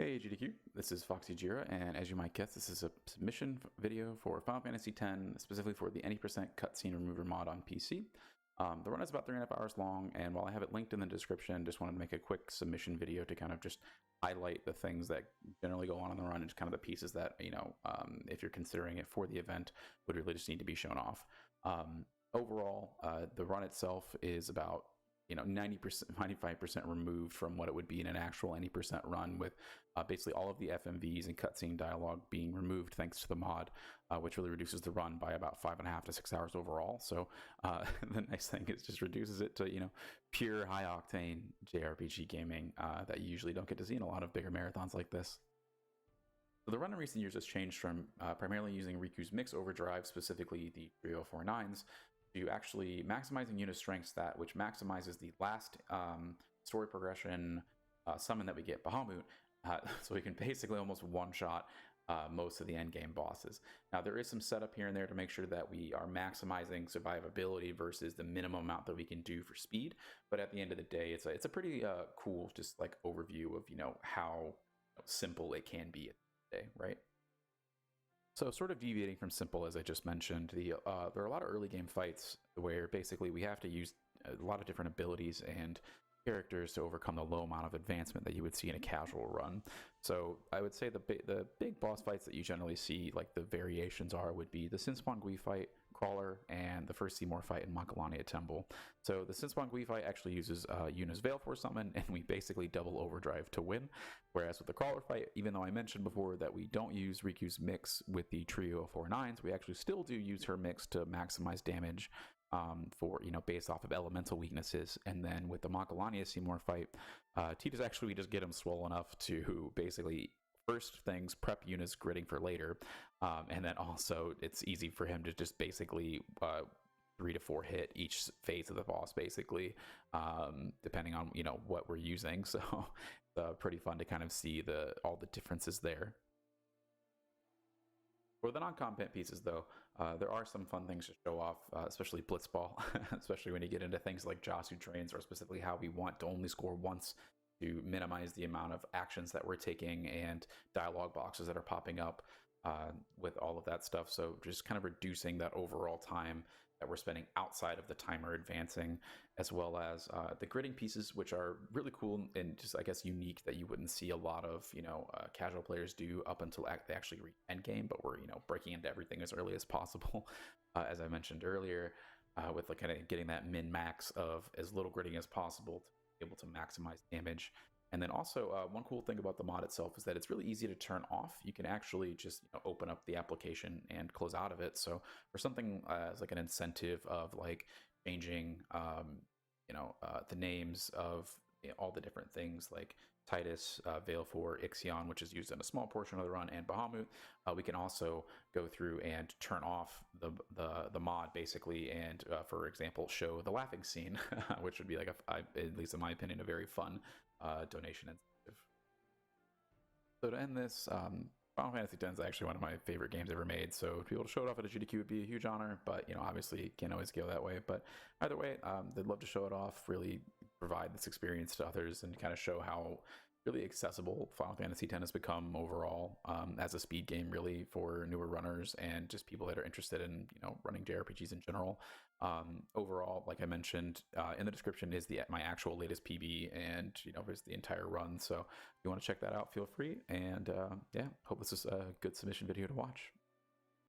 Hey GDQ, this is Foxy Jira, and as you might guess, this is a submission video for Final Fantasy X, specifically for the any percent cutscene remover mod on PC. The run is about 3.5 hours long, and while I have it linked in the description, just wanted to make a quick submission video to kind of just highlight the things that generally go on in the run and just kind of the pieces that, if you're considering it for the event, would really just need to be shown off. Overall, the run itself is about 90%, 95% removed from what it would be in an actual any percent run, with basically all of the FMVs and cutscene dialogue being removed thanks to the mod, which really reduces the run by about 5.5 to 6 hours overall. So the nice thing is just reduces it to pure high octane JRPG gaming that you usually don't get to see in a lot of bigger marathons like this. So the run in recent years has changed from primarily using Riku's Mix Overdrive, specifically the 3049s, to actually maximizing unit strength stat, which maximizes the last story progression summon that we get, Bahamut, so we can basically almost one-shot most of the endgame bosses. Now, there is some setup here and there to make sure that we are maximizing survivability versus the minimum amount that we can do for speed, but at the end of the day, it's a pretty cool just like overview of how simple it can be at the end of the day, right? So sort of deviating from simple, as I just mentioned, there are a lot of early game fights where basically we have to use a lot of different abilities and characters to overcome the low amount of advancement that you would see in a casual run. So I would say the big boss fights that you generally see, like the variations would be the Sinspawn Gui fight, Crawler, and the first Seymour fight in Makalania Temple. So the Sinspawn Gui fight actually uses Yuna's Veil Force Summon, and we basically double overdrive to win. Whereas with the Crawler fight, even though I mentioned before that we don't use Riku's Mix with the Trio of 49s, we actually still do use her mix to maximize damage based off of elemental weaknesses. And then with the Makalania Seymour fight, Tita's actually, we just get him swollen enough to basically first things prep Yuna's gritting for later, and then also it's easy for him to just basically 3 to 4 hit each phase of the boss, basically, depending on what we're using. So pretty fun to kind of see all the differences there. For the non-combat pieces, though, there are some fun things to show off, especially Blitzball, especially when you get into things like Josu trains, or specifically how we want to only score once to minimize the amount of actions that we're taking and dialogue boxes that are popping up with all of that stuff. So just kind of reducing that overall time that we're spending outside of the timer advancing, as well as the gridding pieces, which are really cool and just, I guess, unique, that you wouldn't see a lot of casual players do up until they actually reach endgame. But we're breaking into everything as early as possible, as I mentioned earlier, with kind of getting that min-max of as little gridding as possible to be able to maximize damage. And then also, one cool thing about the mod itself is that it's really easy to turn off. You can actually just open up the application and close out of it. So for something as like an incentive of like changing, the names of all the different things like Titus, Veil for Ixion, which is used in a small portion of the run, and Bahamut, we can also go through and turn off the mod basically, and for example, show the laughing scene, which would be like at least in my opinion, a very fun donation incentive. So to end this, Final Fantasy X is actually one of my favorite games ever made, so to be able to show it off at a GDQ would be a huge honor, but obviously can't always go that way. But either way, they'd love to show it off, really provide this experience to others, and kind of show how really accessible Final Fantasy X has become overall as a speed game, really, for newer runners and just people that are interested in running JRPGs in general. Overall, like I mentioned in the description, is my actual latest PB, and there's the entire run. So if you want to check that out, feel free. And yeah, hope this is a good submission video to watch.